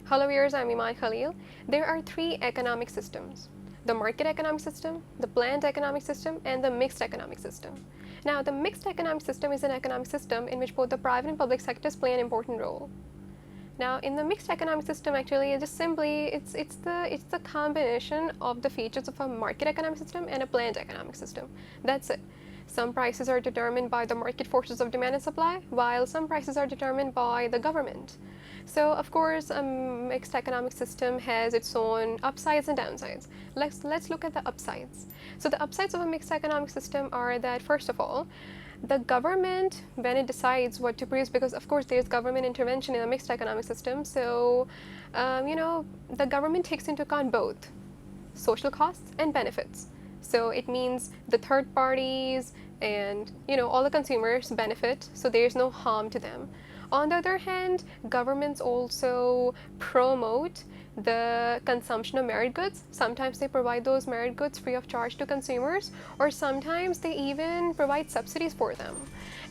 Hello viewers, I'm Eemaan Khalil. There are three economic systems: the market economic system, the planned economic system, and the mixed economic system. Now, the mixed economic system is an economic system in which both the private and public sectors play an important role. Now, in the mixed economic system, actually, it's just simply it's the combination of the features of a market economic system and a planned economic system. That's it. Some prices are determined by the market forces of demand and supply, while some prices are determined by the government. So, of course, a mixed economic system has its own upsides and downsides. Let's look at the upsides. So, the upsides of a mixed economic system are that, first of all, the government, when it decides what to produce, because of course there's government intervention in a mixed economic system, so the government takes into account both social costs and benefits. So it means the third parties and all the consumers benefit, so there's no harm to them. On the other hand, governments also promote the consumption of merit goods. Sometimes they provide those merit goods free of charge to consumers, or sometimes they even provide subsidies for them.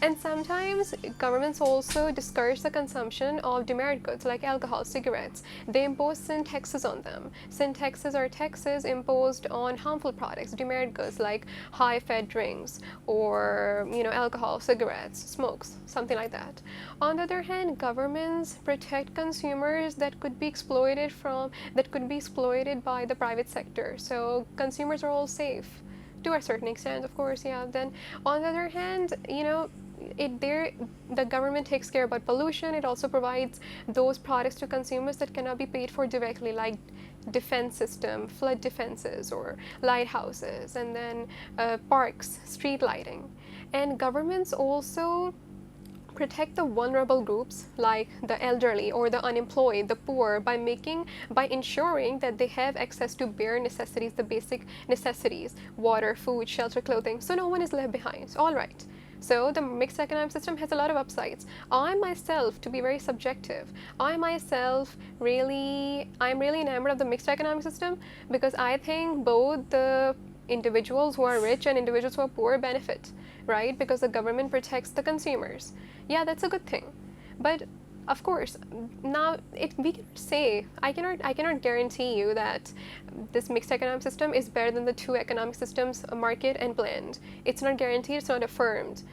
And sometimes governments also discourage the consumption of demerit goods like alcohol, cigarettes. They impose sin taxes on them. Sin taxes are taxes imposed on harmful products, demerit goods like high-fat drinks or alcohol, cigarettes, smokes, something like that. On the other hand, governments protect consumers that could be exploited by the private sector. So consumers are all safe to a certain extent, of course. Yeah. Then on the other hand, the government takes care about pollution. It also provides those products to consumers that cannot be paid for directly, like defense system, flood defenses, or lighthouses, and then parks, street lighting. And governments also protect the vulnerable groups like the elderly or the unemployed, the poor, by ensuring that they have access to bare necessities, the basic necessities: water, food, shelter, clothing, so no one is left behind. All right. So the mixed economic system has a lot of upsides. I myself, to be very subjective, I'm really enamored of the mixed economic system because I think both the individuals who are rich and individuals who are poor benefit, right? Because the government protects the consumers. Yeah, that's a good thing. But of course, now we cannot say, I cannot guarantee you that this mixed economic system is better than the two economic systems, market and planned. It's not guaranteed, it's not affirmed,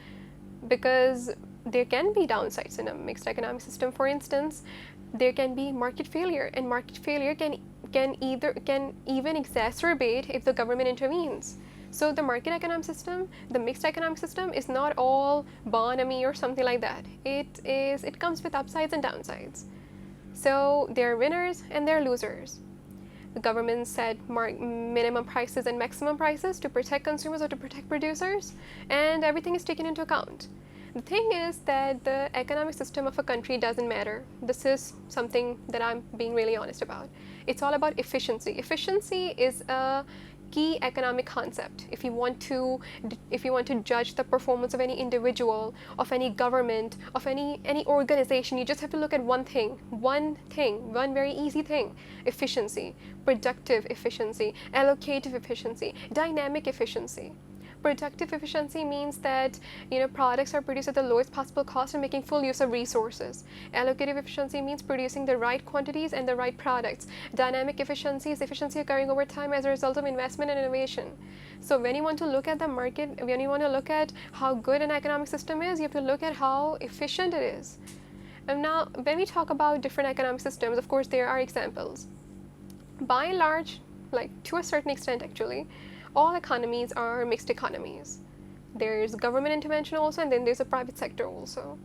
because there can be downsides in a mixed economic system. For instance, there can be market failure, and market failure can even exacerbate if the government intervenes. So the market economic system, the mixed economic system, is not all bonamy or something like that. It comes with upsides and downsides. So there are winners and there are losers. The government set minimum prices and maximum prices to protect consumers or to protect producers, and everything is taken into account. The thing is that the economic system of a country doesn't matter. This is something that I'm being really honest about. It's all about efficiency. Efficiency is a key economic concept. If you want to judge the performance of any individual, of any government, of any organization, you just have to look at one very easy thing: efficiency, productive efficiency, allocative efficiency, dynamic efficiency. Productive efficiency means that products are produced at the lowest possible cost and making full use of resources. Allocative efficiency means producing the right quantities and the right products. Dynamic efficiency is efficiency occurring over time as a result of investment and innovation. So when you want to look at the market, when you want to look at how good an economic system is, you have to look at how efficient it is. And now, when we talk about different economic systems, of course, there are examples. By and large, like to a certain extent actually, all economies are mixed economies. There's government intervention also, and then there's a private sector also.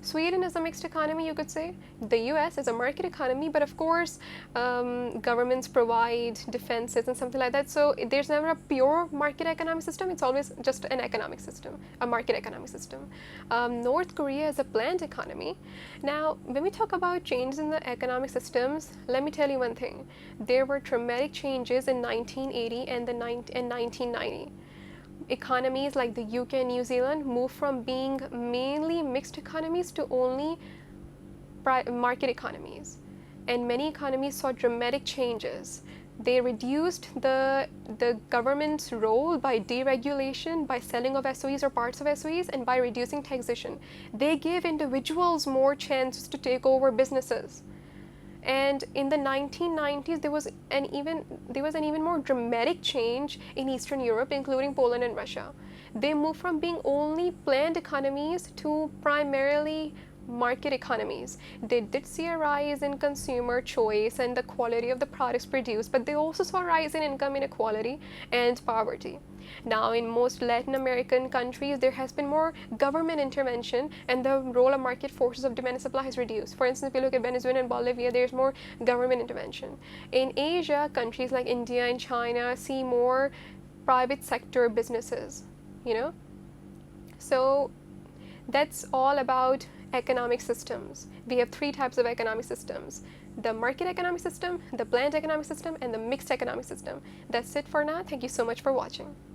Sweden is a mixed economy, you could say. The US is a market economy, but of course, governments provide defenses and something like that. So there's never a pure market economic system. It's always just an economic system, a market economic system. North Korea is a planned economy. Now, when we talk about changes in the economic systems, let me tell you one thing. There were traumatic changes in 1980 and 1990. Economies like the UK and New Zealand moved from being mainly mixed economies to only market economies. And many economies saw dramatic changes. They reduced the government's role by deregulation, by selling of SOEs or parts of SOEs, and by reducing taxation. They gave individuals more chances to take over businesses. And in the 1990s, there was an even more dramatic change in Eastern Europe, including Poland and Russia. They moved from being only planned economies to primarily market economies. They did see a rise in consumer choice and the quality of the products produced, but they also saw a rise in income inequality and poverty. Now, in most Latin American countries, there has been more government intervention, and the role of market forces of demand and supply has reduced. For instance, if you look at Venezuela and Bolivia, there's more government intervention. In Asia, countries like India and China see more private sector businesses, you know? So that's all about economic systems. We have three types of economic systems: the market economic system, the planned economic system, and the mixed economic system. That's it for now. Thank you so much for watching.